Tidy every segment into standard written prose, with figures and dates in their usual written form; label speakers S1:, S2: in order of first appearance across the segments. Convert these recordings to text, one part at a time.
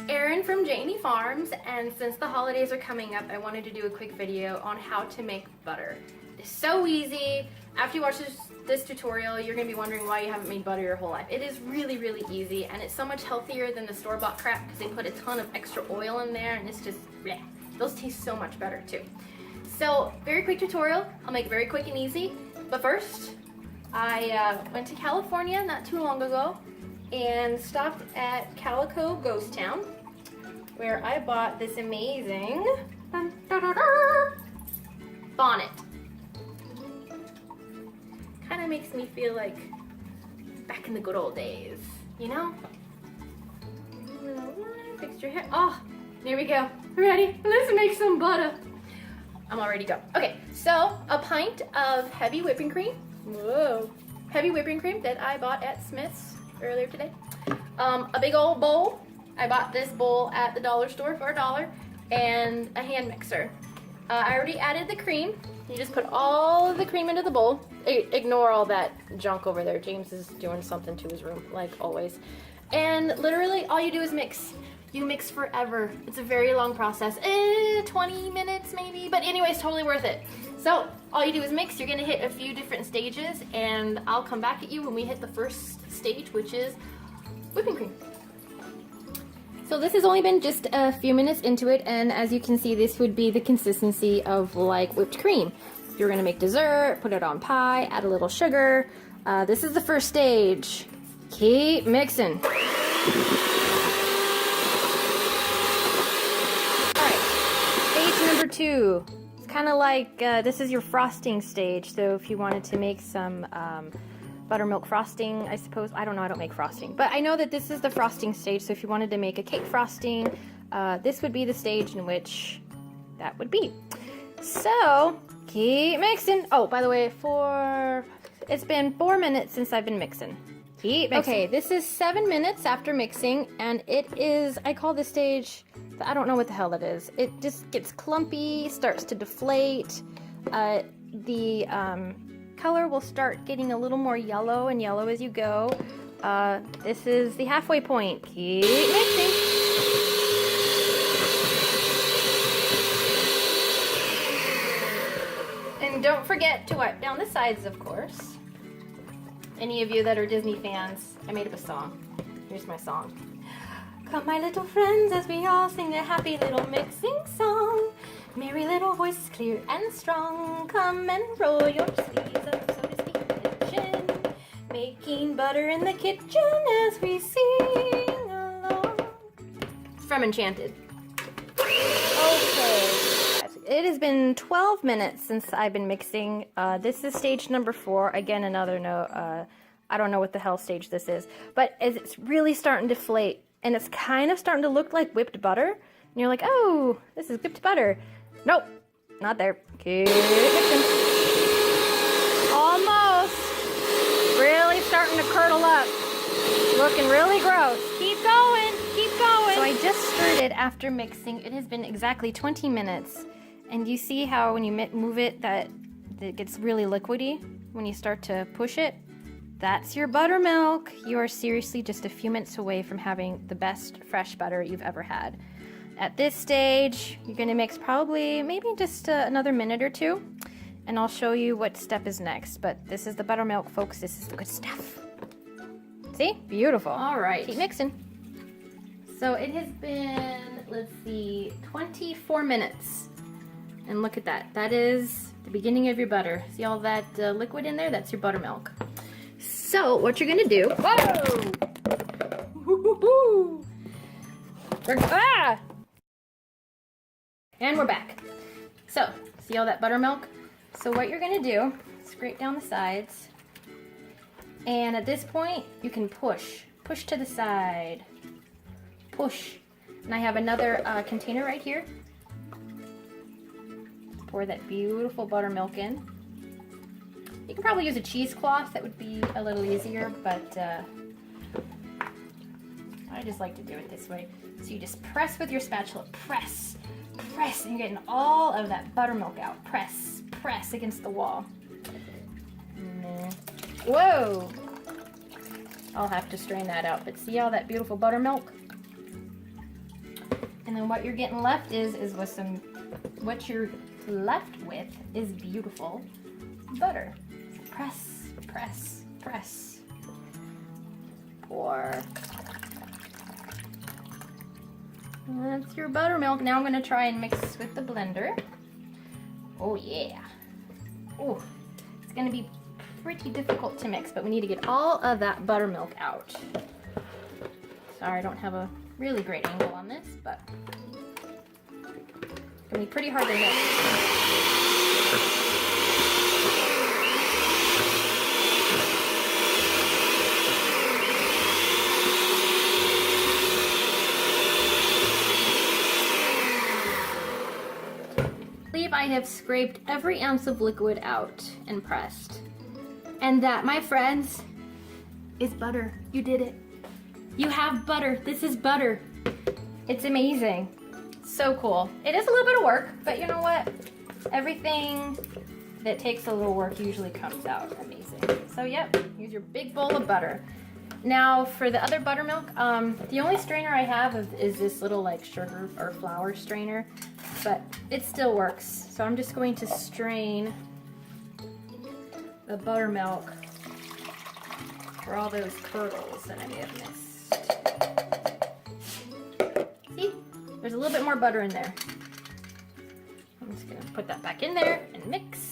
S1: Erin from Janie Farms, and since the holidays are coming up, I wanted to do a quick video on how to make butter. It's so easy. After you watch this tutorial, you're going to be wondering why you haven't made butter your whole life. It is really, really easy, and it's so much healthier than the store-bought crap because they put a ton of extra oil in there, and it's just, bleh. Those taste so much better too. So, very quick tutorial. I'll make it very quick and easy. But first, I went to California not too long ago and stopped at Calico Ghost Town, where I bought this amazing bonnet. Kind of makes me feel like back in the good old days, you know? Fix your hair. Oh, there we go. Ready? Let's make some butter. I'm all ready to go. Okay, so a pint of heavy whipping cream. Whoa. Heavy whipping cream that I bought at Smith's earlier today. A big old bowl. I bought this bowl at the dollar store for $1, and a hand mixer. I already added the cream. You just put all of the cream into the bowl. Ignore all that junk over there. James is doing something to his room, like always. And literally all you do is mix. You mix forever. It's a very long process. 20 minutes maybe, but anyways, totally worth it. So all you do is mix. You're gonna hit a few different stages, and I'll come back at you when we hit the first stage, which is whipping cream. So this has only been just a few minutes into it, and as you can see, this would be the consistency of like whipped cream. If you're gonna make dessert, put it on pie, add a little sugar. This is the first stage. Keep mixing. Number 2, it's kind of like this is your frosting stage. So if you wanted to make some buttermilk frosting, I suppose. I don't know, I don't make frosting, but I know that this is the frosting stage. So if you wanted to make a cake frosting, this would be the stage in which that would be. So keep mixing. Oh, by the way, it's been 4 minutes since I've been mixing. Keep mixing. Okay, this is 7 minutes after mixing, and it is, I call this stage, I don't know what the hell it is. It just gets clumpy, starts to deflate. The color will start getting a little more yellow and yellow as you go. This is the halfway point. Keep mixing. And don't forget to wipe down the sides, of course. Any of you that are Disney fans, I made up a song. Here's my song. Come, my little friends, as we all sing a happy little mixing song. Merry little voices, clear and strong. Come and roll your sleeves up, so to speak, in the kitchen. Making butter in the kitchen as we sing along. From Enchanted. Okay. It has been 12 minutes since I've been mixing. This is stage number 4. Again, another no, I don't know what the hell stage this is. But as it's really starting to deflate, and it's kind of starting to look like whipped butter, and you're like, oh, this is whipped butter. Nope, not there. Keep mixing. Almost. Really starting to curdle up. Looking really gross. Keep going, keep going. So I just stirred it after mixing. It has been exactly 20 minutes. And you see how when you move it, that it gets really liquidy when you start to push it? That's your buttermilk. You are seriously just a few minutes away from having the best fresh butter you've ever had. At this stage, you're gonna mix probably maybe just another minute or 2, and I'll show you what step is next. But this is the buttermilk, folks. This is the good stuff. See? Beautiful. All right. Keep mixing. So it has been, let's see, 24 minutes. And look at that. That is the beginning of your butter. See all that liquid in there? That's your buttermilk. So what you're gonna do? Whoa! Woo-hoo-hoo. Ah! And we're back. So see all that buttermilk? So what you're gonna do? Scrape down the sides, and at this point you can push to the side. Push. And I have another container right here. Pour that beautiful buttermilk in. You can probably use a cheesecloth, that would be a little easier, but I just like to do it this way. So you just press with your spatula, press, and you're getting all of that buttermilk out. Press against the wall. Whoa! I'll have to strain that out, but see all that beautiful buttermilk? And then what you're getting left is with some, what you're left with is beautiful butter. Press, press, press. Pour. That's your buttermilk. Now I'm gonna try and mix with the blender. Oh yeah. Oh, it's gonna be pretty difficult to mix, but we need to get all of that buttermilk out. Sorry, I don't have a really great angle on this, but it's gonna be pretty hard to mix. I have scraped every ounce of liquid out and pressed. And that, my friends, is butter. You did it. You have butter. This is butter. It's amazing. So cool. It is a little bit of work, but you know what? Everything that takes a little work usually comes out amazing. So yep, use your big bowl of butter. Now for the other buttermilk, the only strainer I have is this little like sugar or flour strainer, but it still works. So I'm just going to strain the buttermilk for all those kernels that I may have missed. See, there's a little bit more butter in there. I'm just gonna put that back in there and mix.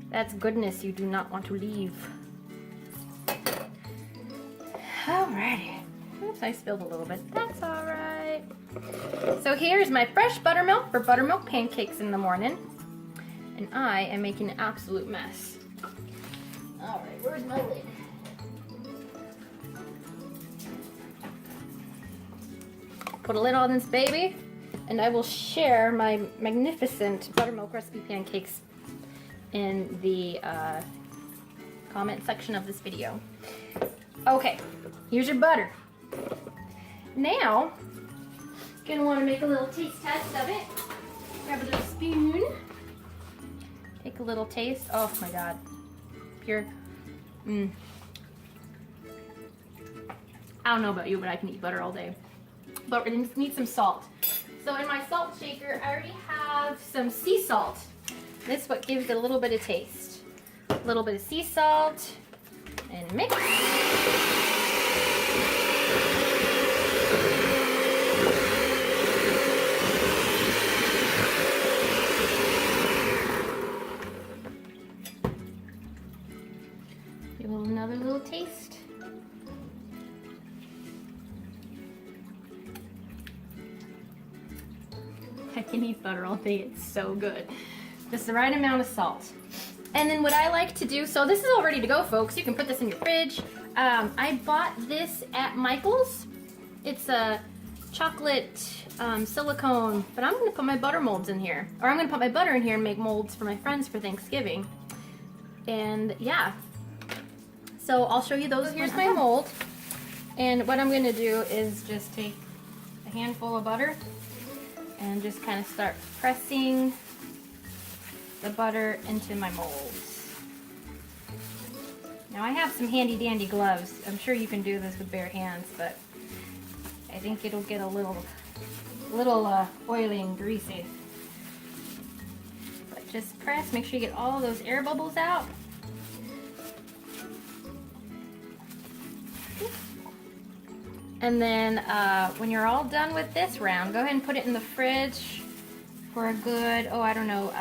S1: That's goodness you do not want to leave. Alrighty. Oops, I spilled a little bit. That's alright. So here's my fresh buttermilk for buttermilk pancakes in the morning. And I am making an absolute mess. Alright, where's my lid? Put a lid on this baby, and I will share my magnificent buttermilk recipe pancakes in the comment section of this video. Okay, here's your butter. Now, gonna want to make a little taste test of it. Grab a little spoon. Take a little taste. Oh my god, pure. I don't know about you, but I can eat butter all day. But we're gonna need some salt. So in my salt shaker, I already have some sea salt. This is what gives it a little bit of taste. A little bit of sea salt and mix. Give it another little taste. I can eat butter all day, it's so good. Just the right amount of salt. And then what I like to do, so this is all ready to go, folks. You can put this in your fridge. I bought this at Michael's. It's a chocolate silicone, but I'm gonna put my butter molds in here. Or I'm gonna put my butter in here and make molds for my friends for Thanksgiving. And yeah, so I'll show you those. So here's my mold. And what I'm gonna do is just take a handful of butter and just kind of start pressing the butter into my molds. Now I have some handy dandy gloves. I'm sure you can do this with bare hands, but I think it'll get a little oily and greasy. But just press, make sure you get all those air bubbles out. And then when you're all done with this round, go ahead and put it in the fridge for a good, I don't know,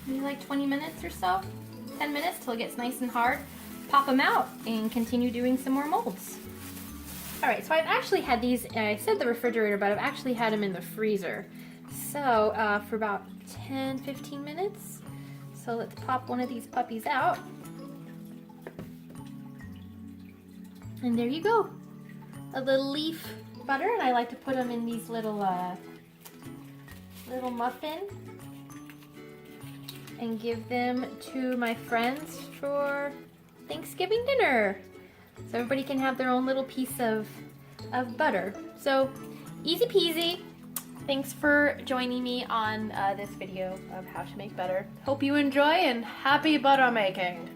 S1: maybe like 20 minutes or so, 10 minutes till it gets nice and hard. Pop them out and continue doing some more molds. All right, so I've actually had these, I said the refrigerator, but I've actually had them in the freezer. So for about 10-15 minutes. So let's pop one of these puppies out. And there you go. A little leaf butter, and I like to put them in these little muffin and give them to my friends for Thanksgiving dinner. So everybody can have their own little piece of butter. So easy peasy. Thanks for joining me on this video of how to make butter. Hope you enjoy, and happy butter making.